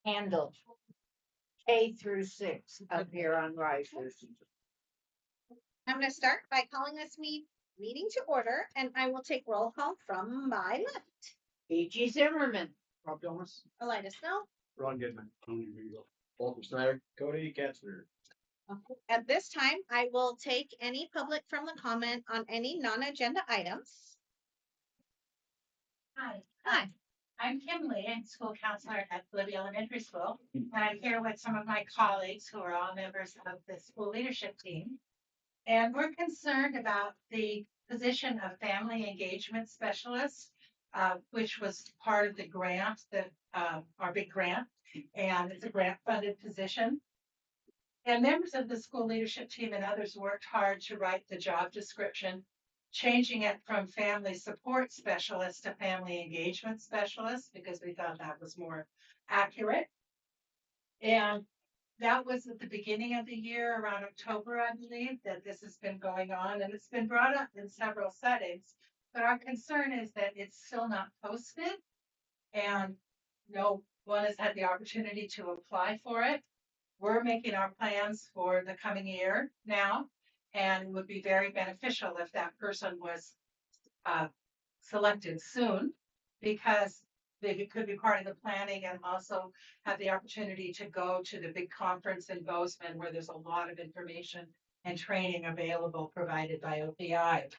handle K through 6 up here on Risers. I'm going to start by calling this meeting to order, and I will take roll call from my left. E.G. Zimmerman. Rob Domas, Elida Snow. Ron Goodman, Tony Regal, Walter Snyder, Cody Katzner. At this time, I will take any public from the comment on any non-agenda items. Hi. Hi. I'm Kim Lee. I'm school counselor at Libby Elementary School. And I'm here with some of my colleagues who are all members of the school leadership team. And we're concerned about the position of family engagement specialist, which was part of the grant that our big grant, and it's a grant funded position. And members of the school leadership team and others worked hard to write the job description, changing it from family support specialist to family engagement specialist, because we thought that was more accurate. And that was at the beginning of the year, around October, I believe, that this has been going on, and it's been brought up in several settings. But our concern is that it's still not posted, and no one has had the opportunity to apply for it. We're making our plans for the coming year now, and it would be very beneficial if that person was selected soon, because they could be part of the planning and also have the opportunity to go to the big conference in Bozeman, where there's a lot of information and training available provided by OPI.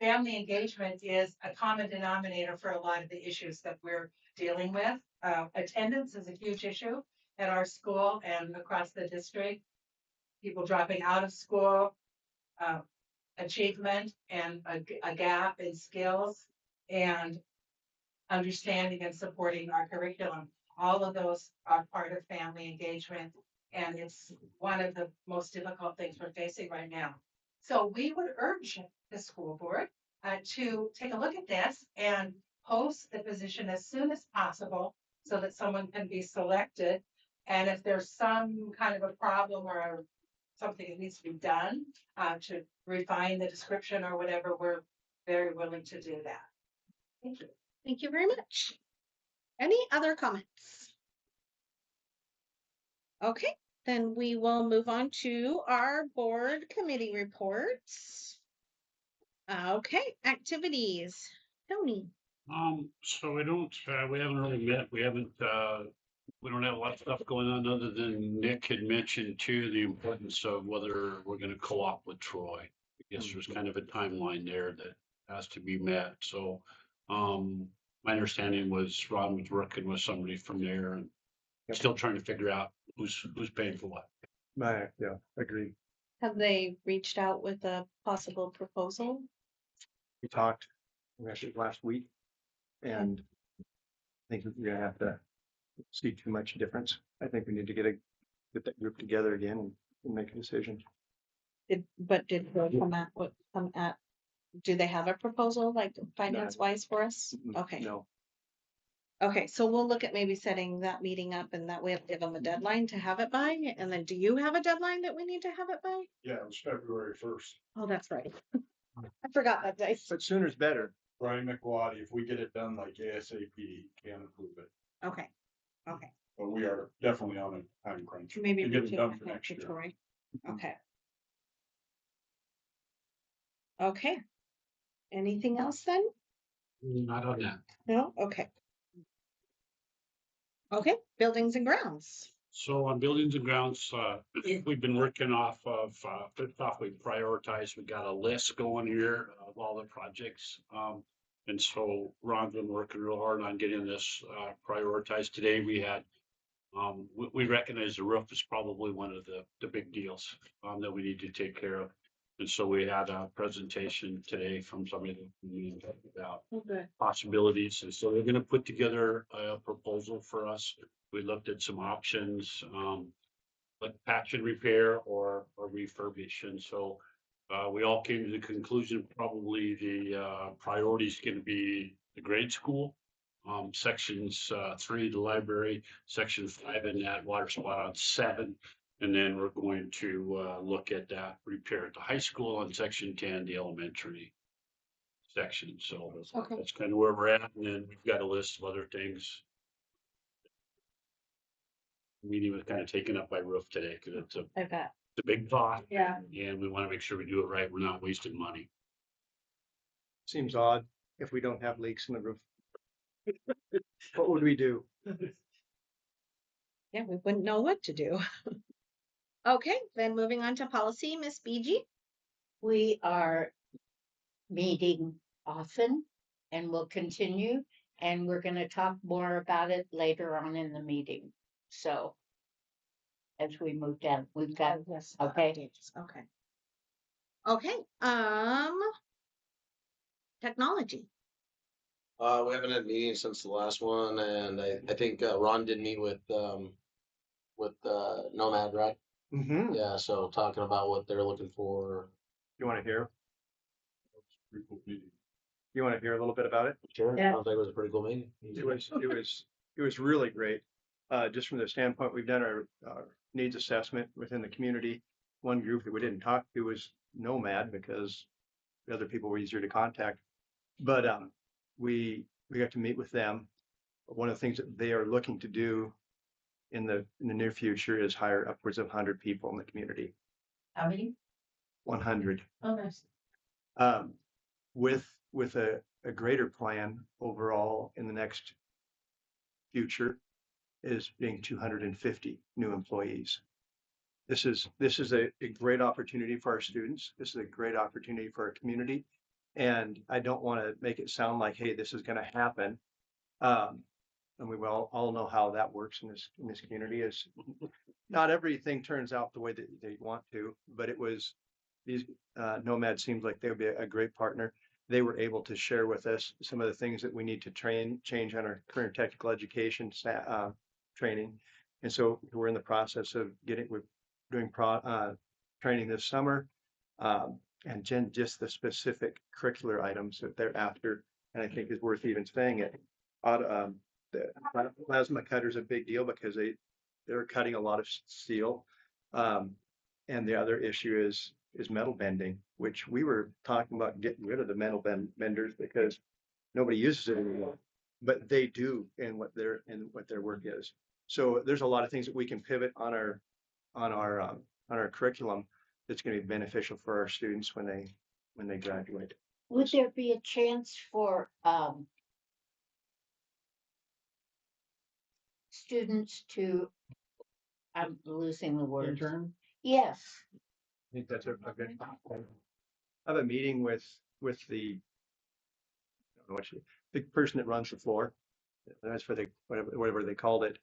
Family engagement is a common denominator for a lot of the issues that we're dealing with. Attendance is a huge issue at our school and across the district. People dropping out of school, achievement and a gap in skills, and understanding and supporting our curriculum. All of those are part of family engagement, and it's one of the most difficult things we're facing right now. So we would urge the school board to take a look at this and post the position as soon as possible so that someone can be selected. And if there's some kind of a problem or something that needs to be done to refine the description or whatever, we're very willing to do that. Thank you. Thank you very much. Any other comments? Okay, then we will move on to our board committee reports. Okay, activities. Tony. So we haven't really met. We don't have a lot of stuff going on other than Nick had mentioned too, the importance of whether we're going to co-op with Troy. I guess there's kind of a timeline there that has to be met. So, my understanding was Ron was working with somebody from there and still trying to figure out who's paying for what. Yeah, agree. Have they reached out with a possible proposal? We talked actually last week, and I think we're gonna have to see too much difference. I think we need to get that group together again and make a decision. Did they come at, do they have a proposal like finance wise for us? Okay. No, Okay, so we'll look at maybe setting that meeting up, and that we have to give them a deadline to have it by. And then do you have a deadline that we need to have it by? Yeah, it was February 1st. Oh, that's right. I forgot that day. but sooner's better. Brian McWatty, if we get it done like ASAP, can approve it. Okay. Okay. But we are definitely on a time crunch. Maybe to get it reaching done back for out next to year. Troy. Okay. Okay. Anything else then? Not on that. No? Okay. Okay, buildings and grounds. So on buildings and grounds, we've been working off of, first off, we prioritized, we got a list going here of all the projects. And so Ron's been working real hard on getting this prioritized. Today we had, we recognize the roof is probably one of the big deals that we need to take care of. And so we had a presentation today from somebody about possibilities. And so they're going to put together a proposal for us. We looked at some options, like patch and repair or refurbish. And so we all came to the conclusion, probably the priority is going to be the grade school, sections 3, the library, section 5 in that water spot on 7. And then we're going to look at that repair at the high school on section 10, the elementary. section, so Okay. that's kind of where we're at, and then we've got a list of other things. Meeting was kind of taken up by roof today, because it's I bet. a big pot, Yeah. and we want to make sure we do it right, we're not wasting money. Seems odd if we don't have leaks in the roof. What would we do? Yeah, we wouldn't know what to do. Okay, then moving on to policy, Miss BG. We are meeting often and will continue, and we're gonna talk more about it later on in the meeting. So as we move down, we've got, Yes. okay. updates. Okay. Okay, technology. We haven't had meetings since the last one, and I think Ron did meet with Nomad, right? Mm-hmm. Yeah, so talking about what they're looking for. You want to hear? Pretty cool meeting. You want to hear a little bit about it? Sure. Yeah. Sounds like it was a pretty cool meeting. It was really great. Just from the standpoint, we've done our needs assessment within the community. One group that we didn't talk to was Nomad because the other people were easier to contact. But we got to meet with them. One of the things that they are looking to do in the near future is hire upwards of 100 people in the community. How many? 100. Oh, nice. With a greater plan overall in the next future is being 250 new employees. This is a great opportunity for our students. This is a great opportunity for our community. And I don't want to make it sound like, hey, this is going to happen. And we all know how that works in this community is not everything turns out the way that they want to, but it was these Nomad seems like they would be a great partner. They were able to share with us some of the things that we need to change on our current technical education training. And so we're in the process of we're doing training this summer. And just the specific curricular items that they're after, and I think is worth even saying it. The plasma cutter is a big deal because they're cutting a lot of steel. And the other issue is metal bending, which we were talking about getting rid of the metal benders because nobody uses it anymore, but they do in what their work is. So there's a lot of things that we can pivot on our curriculum that's going to be beneficial for our students when they graduate. Would there be a chance for students to, I'm losing the word. Intern? Yes. I think that's a good. I have a meeting with the, I don't know what the person that runs the floor. That's for the whatever they called it.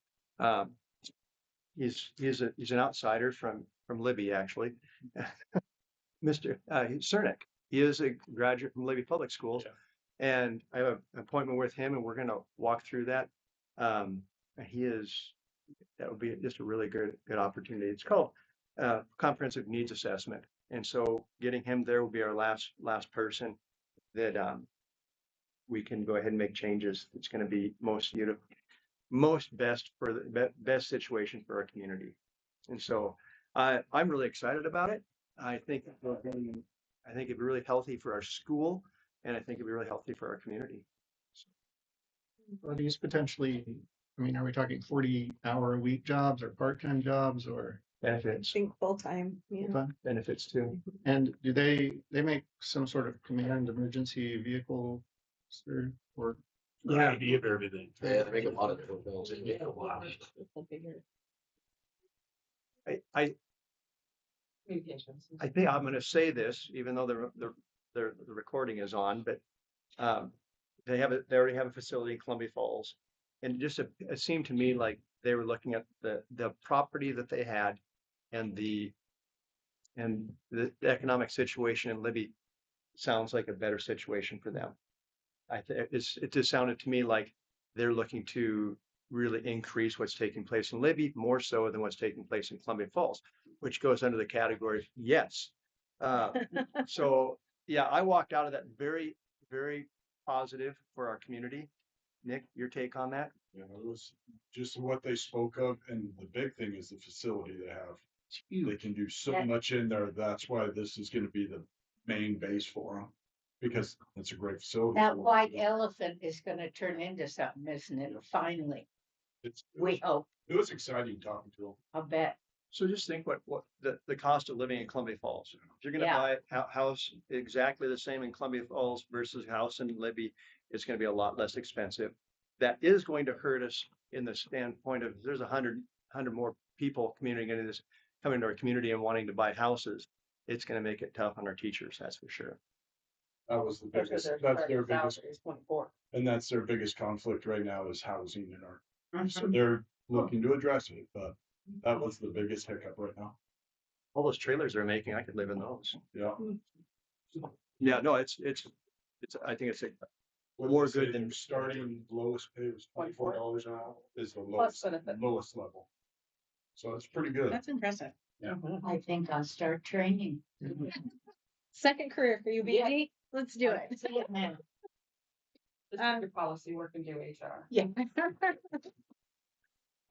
He's an outsider from Libby actually. Mr. Cernick. He is a graduate from Libby Public Schools, and I have an appointment with him, and we're going to walk through that. And that would be just a really good opportunity. It's called comprehensive needs assessment, and so getting him there will be our last person that we can go ahead and make changes. It's going to be most best for the best situation for our community, and so I'm really excited about it. I think it'd be really healthy for our school, and I think it'd be really healthy for our community. Are these potentially, I mean, are we talking 40-hour-a-week jobs or part-time jobs or Benefits, Think full-time, yeah. full-time? benefits too. And do they make some sort of command emergency vehicle or Idea of everything. Yeah, they make a lot of different things. Yeah, a lot. I think I'm going to say this, even though the recording is on, but they already have a facility in Columbia Falls, and it seemed to me like they were looking at the property that they had and the economic situation in Libby sounds like a better situation for them. It just sounded to me like they're looking to really increase what's taking place in Libby more so than what's taking place in Columbia Falls, which goes under the category yes. So yeah, I walked out of that very, very positive for our community. Nick, your take on that? You know, it was just what they spoke of, and the big thing is the facility they have. They can do so Yeah. much in there. That's why this is going to be the main base for them. because it's a great facility. That white elephant is gonna turn into something, isn't it? Finally, It's, we hope, it was exciting talking to them. I'll bet. So just think what the cost of living in Columbia Falls. If you're gonna Yeah. buy a house exactly the same in Columbia Falls versus a house in Libby, it's gonna be a lot less expensive. That is going to hurt us in the standpoint of there's 100 more people coming to our community and wanting to buy houses. It's gonna make it tough on our teachers, that's for sure. That was the biggest, that's their biggest, and that's their biggest conflict right now is housing in our, so they're looking to address it, but that was the biggest hiccup right now. All those trailers they're making, I could live in those. Yeah. Yeah, no, it's, I think it's What more they say, good than- your starting lowest pay was $24 an hour is the Plus lowest level. So it's pretty good. That's impressive. I think I'll start training. Second career for you, BG. Let's do it. See it now. This Um, is your policy work and do HR. Yeah.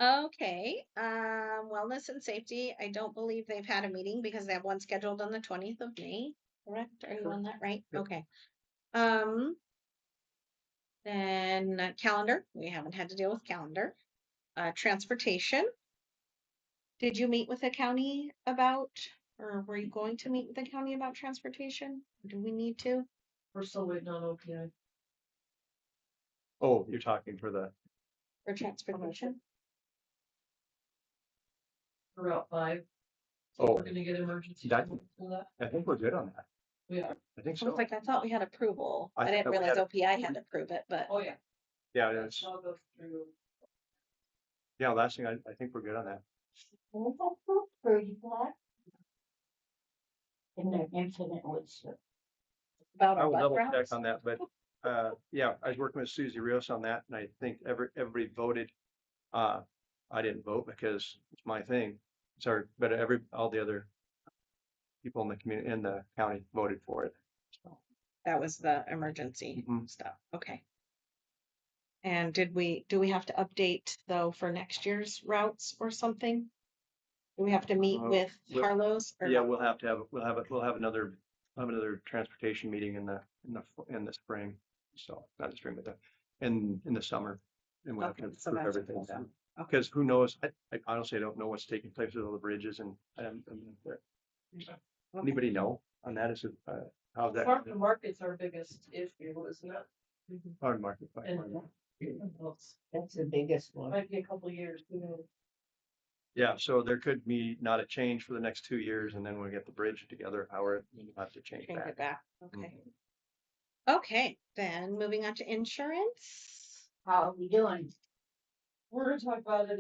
Okay, wellness and safety. I don't believe they've had a meeting because they have one scheduled on the 20th of May. Correct? Are you on that right? Yep. Okay. Then calendar. We haven't had to deal with calendar. Transportation. Did you meet with the county about, or were you going to meet with the county about transportation? Do we need to? We're still waiting on OPI. Oh, you're talking for the, For transportation? For Route 5. So Oh, we're gonna get emergency. that- support for that. I think we're good on that. We are. I think I was so. like, I thought we had approval. I I didn't thought we realize had- OPI had to approve it, but Oh, yeah. Yeah, it's, I'll go through. yeah, last thing, I think we're good on that. Pretty flat. In their infinite wisdom. about I our will butt double check routes. on that, but, yeah, I was working with Susie Rios on that and I think everybody voted. I didn't vote because it's my thing. Sorry, but all the other people in the community, in the county voted for it. That was the emergency Mhm. stuff. Okay. And do we have to update though for next year's routes or something? Do we have to meet with we'll- Harlow's? Or Yeah, not? we'll have another transportation meeting in the spring. So not the spring, but in the summer. And we'll have to Okay, so approve that's everything cool. then. Okay. Because who knows, I honestly don't know what's taking place with all the bridges and, anybody know on that? Is it, how's that? Farm to market's our biggest issue, isn't it? Hard market. And That's the biggest one. might be a couple of years, you know. Yeah, so there could be not a change for the next 2 years and then we'll get the bridge together, however, we'll have to change Change back. it back. Okay. Okay, then moving on to insurance. How are we doing? We're gonna talk about it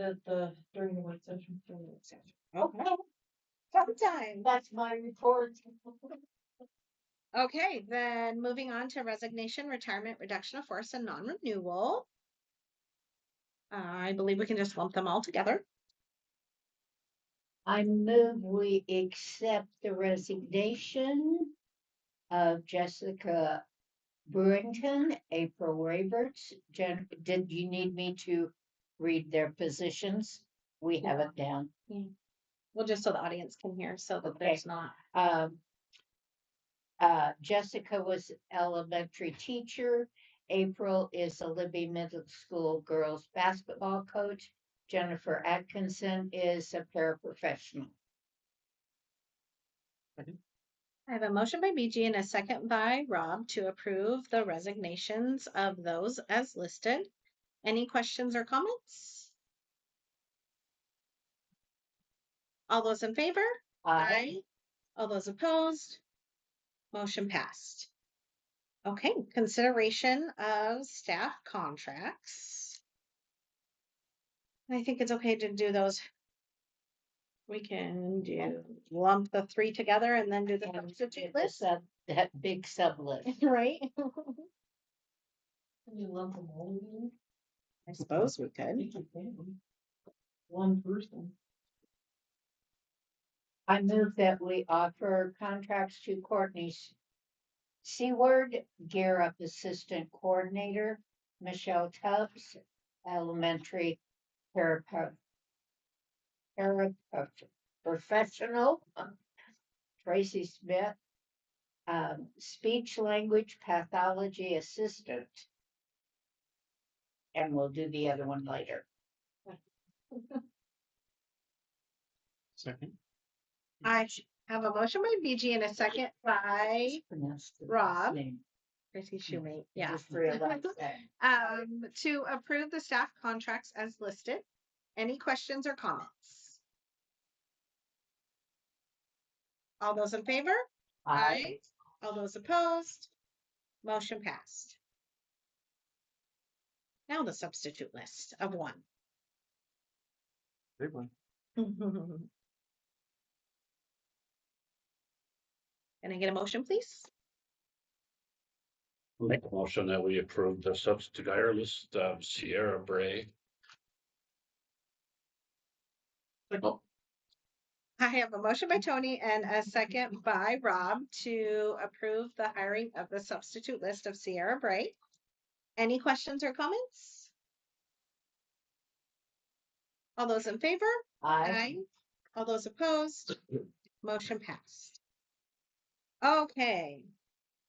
during the work session. Okay. Sometime. That's my report. Okay, then moving on to resignation, retirement, reduction of force and non-renewal. I believe we can just lump them all together. I move we accept the resignation of Jessica Brewington, April Roberts. Did you need me to read their positions? We have it down. Well, just so the audience can hear, so that Okay. there's not. Jessica was elementary teacher. April is a Libby Middle School girls basketball coach. Jennifer Atkinson is a paraprofessional. I have a motion by BG and a second by Rob to approve the resignations of those as listed. Any questions or comments? All those in favor? All those opposed? Motion passed. Okay, consideration of staff contracts. I think it's okay to do those. We can lump the three together and then do the substitute list, That big sub list. right? Can you lump them all in? I suppose we could. think you can. One person. I move that we offer contracts to Courtney Seward, Gear Up Assistant Coordinator, Michelle Tubbs, Elementary Professional, Tracy Smith, speech language pathology assistant. And we'll do the other one later. Second. I have a motion by BG and a second by Pronounced the Rob. last name. Tracy Shoemate. Yeah. Just realized that. To approve the staff contracts as listed. Any questions or comments? All those in favor? Aye. All those opposed? Motion passed. Now the substitute list of one. Big one. Can I get a motion, please? Make a motion that we approve the substitute hire list of Sierra Bray. Oh, I have a motion by Tony and a second by Rob to approve the hiring of the substitute list of Sierra Bray. Any questions or comments? All those in favor? Aye. All those opposed? Motion passed. Okay.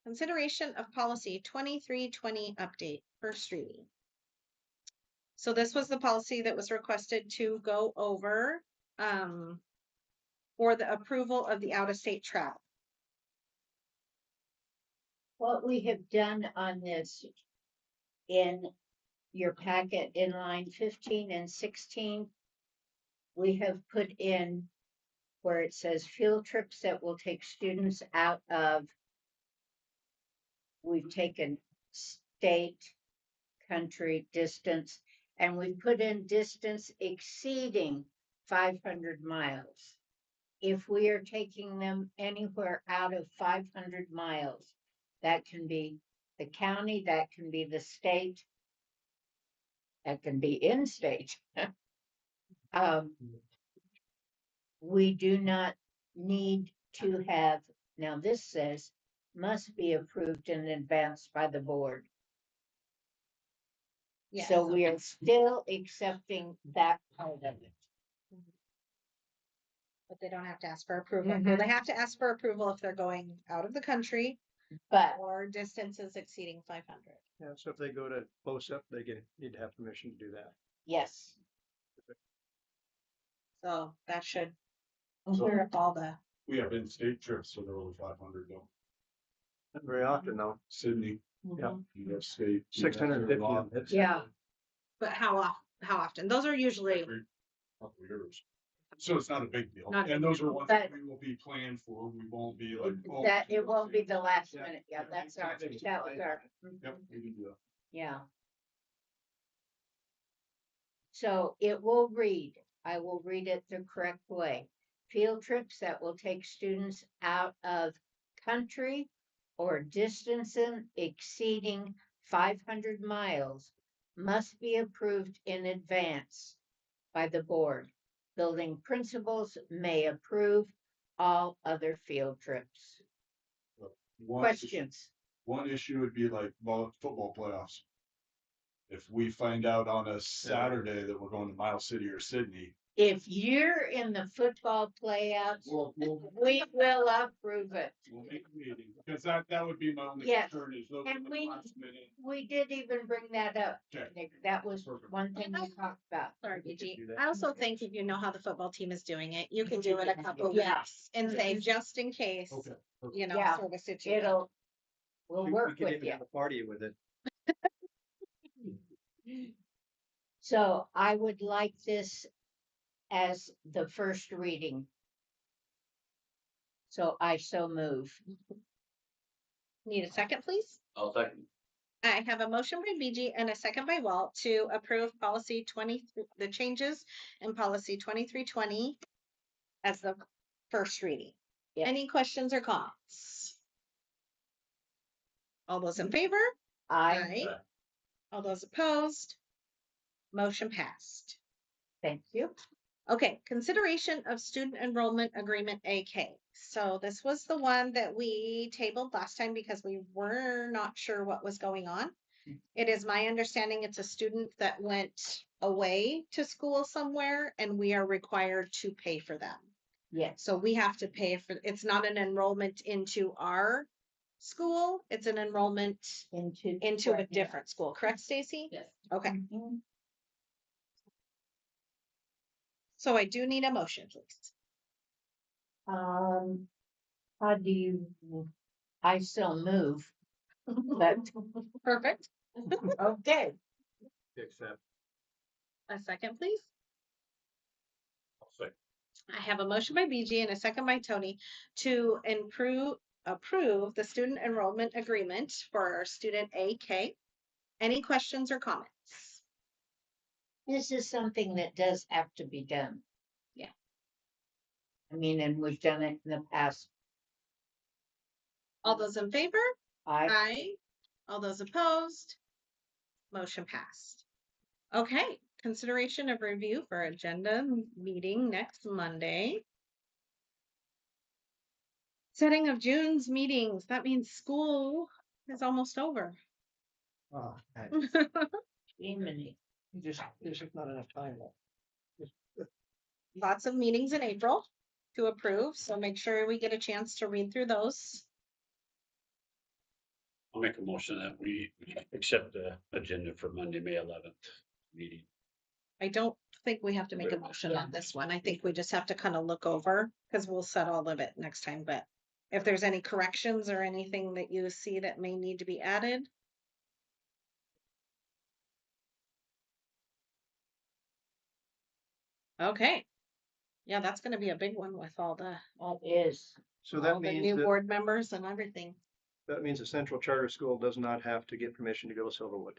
Consideration of policy 2320 update, first reading. So this was the policy that was requested to go over for the approval of the out-of-state travel. What we have done on this in your packet in line 15 and 16, we have put in where it says field trips that will take students out of, we've taken state, country, distance, and we put in distance exceeding 500 miles. If we are taking them anywhere out of 500 miles, that can be the county, that can be the state, that can be in-state. We do not need to have, now this says, must be approved in advance by the board. Yes. So we are still accepting that part of it. But they don't have to ask for approval. Well, they have to ask for approval if they're going out of the country But or distances exceeding 500. Yeah, so if they go to close up, they need to have permission to do that. yes, So that should So- clear up all the. We have in-state trips, so they're over 500 though. Not very often though. Sydney, Yeah. you have state. 650. yeah, But how often? Those are usually Every couple of years. So it's not a big deal. Not a And big those are ones that But- we will be planned for. We won't be like. oh, that, it won't be the last Yeah. minute, yeah, that's our, Yeah. that was our, Yep, we can do that. yeah. So it will read, I will read it the correct way. Field trips that will take students out of country or distance exceeding 500 miles must be approved in advance by the board. Building principals may approve all other field trips. Questions? One issue would be like football playoffs. If we find out on a Saturday that we're going to Miles City or Sydney. If you're in the football playoffs, we will approve it. We'll make a meeting, because that would be my only Yes, concern is those and are the we- last minute. We did even bring that up, Okay. Nick. That was Perfect. one thing we talked about. Sorry, We could BG. do that. I also think if you know how the football team is doing it, you can do it a couple of Yeah. weeks and say, just in case, Okay. perfect. you know, Yeah, sort of situation. We'll We work could with even you. have a party with it. So I would like this as the first reading. So I so move. Need a second, please? I'll second. I have a motion by BG and a second by Walt to approve policy 20, the changes in policy 2320 as the first reading. Yeah. Any questions or comments? All those in favor? I, All those opposed? Motion passed. thank you. Okay, consideration of student enrollment agreement AK. So this was the one that we tabled last time because we were not sure what was going on. It is my understanding it's a student that went away to school somewhere and we are required to pay for them. Yes, So we have to pay for, it's not an enrollment into our school. It's an enrollment into a Right, yeah. different school, correct, Stacy? Yes. Okay, Mhm. so I do need a motion, please. How do you, I still move, but, Perfect. okay. Except. A second, please. I'll say, I have a motion by BG and a second by Tony to approve the student enrollment agreement for our student AK. Any questions or comments? This is something that does have to be done. Yeah. I mean, and we've done it in the past. All those in favor? I, Aye. All those opposed? Motion passed. Okay, consideration of review for agenda meeting next Monday. Setting of June's meetings, that means school is almost over. Oh, Jiminy. there's just not enough time left. Lots of meetings in April to approve, so make sure we get a chance to read through those. I'll make a motion that we accept the agenda for Monday, May 11th meeting. I don't think we have to make a motion on this one. I think we just have to kind of look over, because we'll set all of it next time, but if there's any corrections or anything that you see that may need to be added. Okay. Yeah, that's gonna be a big one with all the, That is. So all that the means new that, board members and everything. that means the Central Charter School does not have to get permission to go to Silverwood.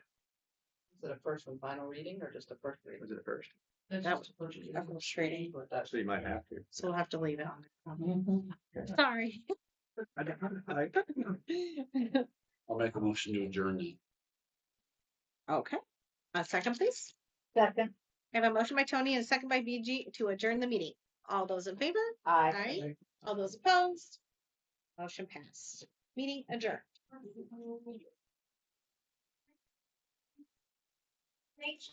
Is it a first and final reading or just a first reading? Was it at first? It's That just a first reading. a first reading. But that's. So you might have to. So we'll have to leave it on. Mhm. Sorry. I'll make a motion to adjourn the Okay. A second, please. Second, I have a motion by Tony and a second by BG to adjourn the meeting. All those in favor? I. Aye. All those opposed? Motion passed. Meeting adjourned. Thanks.